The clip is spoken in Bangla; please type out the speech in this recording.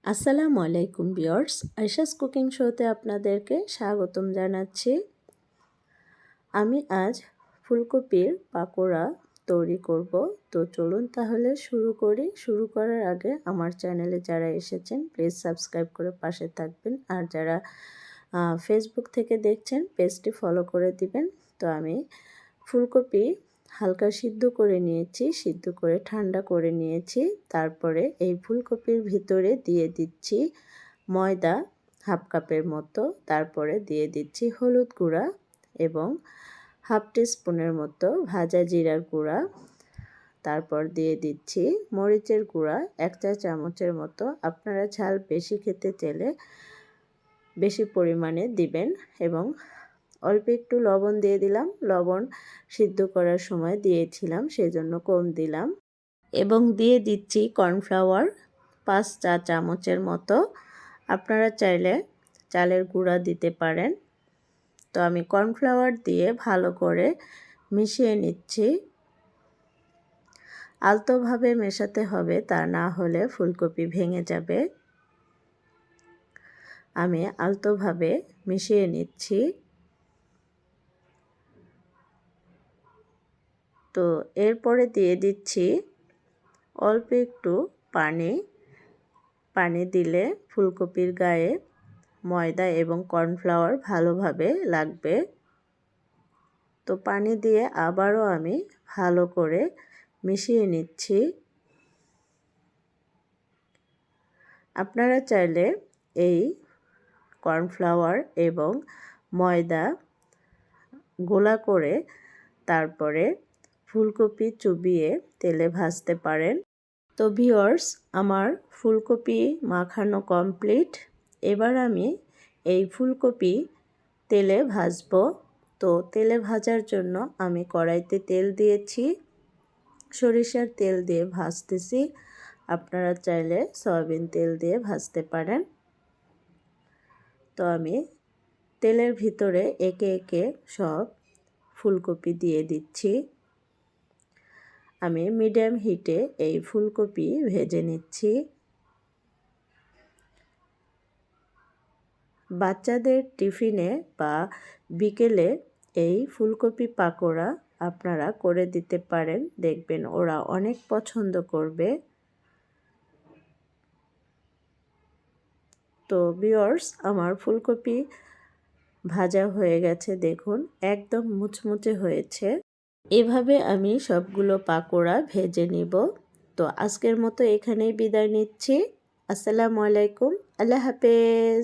আসসালামু আলাইকুম ভিউয়ার্স, আয়েশাস কুকিং শোতে আপনাদেরকে স্বাগতম জানাচ্ছি। আমি আজ ফুলকপির পাকোড়া তৈরি করব। তো চলুন তাহলে শুরু করি। শুরু করার আগে আমার চ্যানেলে যারা এসেছেন প্লিজ সাবস্ক্রাইব করে পাশে থাকবেন, আর যারা ফেসবুক থেকে দেখছেন পেজটি ফলো করে দিবেন। তো আমি ফুলকপি হালকা সিদ্ধ করে নিয়েছি, সিদ্ধ করে ঠান্ডা করে নিয়েছি। তারপরে এই ফুলকপির ভিতরে দিয়ে দিচ্ছি ময়দা হাফ কাপের মতো, তারপরে দিয়ে দিচ্ছি হলুদ গুঁড়া এবং হাফ টিস্পুনের মতো ভাজা জিরার গুঁড়া, তারপর দিয়ে দিচ্ছি মরিচের গুঁড়া 1 চা চামচের মতো। আপনারা ঝাল বেশি খেতে চাইলে বেশি পরিমাণে দিবেন এবং অল্প একটু লবণ দিয়ে দিলাম। লবণ সিদ্ধ করার সময় দিয়েছিলাম, সেজন্য কম দিলাম। এবং দিয়ে দিচ্ছি কর্নফ্লাওয়ার 5 চা চামচের মতো। আপনারা চাইলে চালের গুঁড়া দিতে পারেন। তো আমি কর্নফ্লাওয়ার দিয়ে ভালো করে মিশিয়ে নিচ্ছি। আলতোভাবে মেশাতে হবে, তা না হলে ফুলকপি ভেঙে যাবে। আমি আলতোভাবে মিশিয়ে নিচ্ছি। তো এরপরে দিয়ে দিচ্ছি অল্প একটু পানি দিলে ফুলকপির গায়ে ময়দা এবং কর্নফ্লাওয়ার ভালোভাবে লাগবে। তো পানি দিয়ে আবারও আমি ভালো করে মিশিয়ে নিচ্ছি। আপনারা চাইলে এই কর্নফ্লাওয়ার এবং ময়দা গোলা করে তারপরে ফুলকপি চুবিয়ে তেলে ভাজতে পারেন। তো ভিউয়ার্স, আমার ফুলকপি মাখানো কমপ্লিট। এবার আমি এই ফুলকপি তেলে ভাজবো। তো তেলে ভাজার জন্য আমি কড়াইতে তেল দিয়েছি, সরিষার তেল দিয়ে ভাজতেছি। আপনারা চাইলে সয়াবিন তেল দিয়ে ভাজতে পারেন। তো আমি তেলের ভিতরে একে একে সব ফুলকপি দিয়ে দিচ্ছি। আমি মিডিয়াম হিটে এই ফুলকপি ভেজে নিচ্ছি। বাচ্চাদের টিফিনে বা বিকেলে এই ফুলকপি পাকোড়া আপনারা করে দিতে পারেন, দেখবেন ওরা অনেক পছন্দ করবে। তো ভিউয়ার্স, আমার ফুলকপি ভাজা হয়ে গেছে, দেখুন একদম মুচমুচে হয়েছে। এভাবে আমি সবগুলো পাকোড়া ভেজে নিব। তো আজকের মতো এখানেই বিদায় নিচ্ছি। আসসালামু আলাইকুম, আল্লাহ হাফেজ।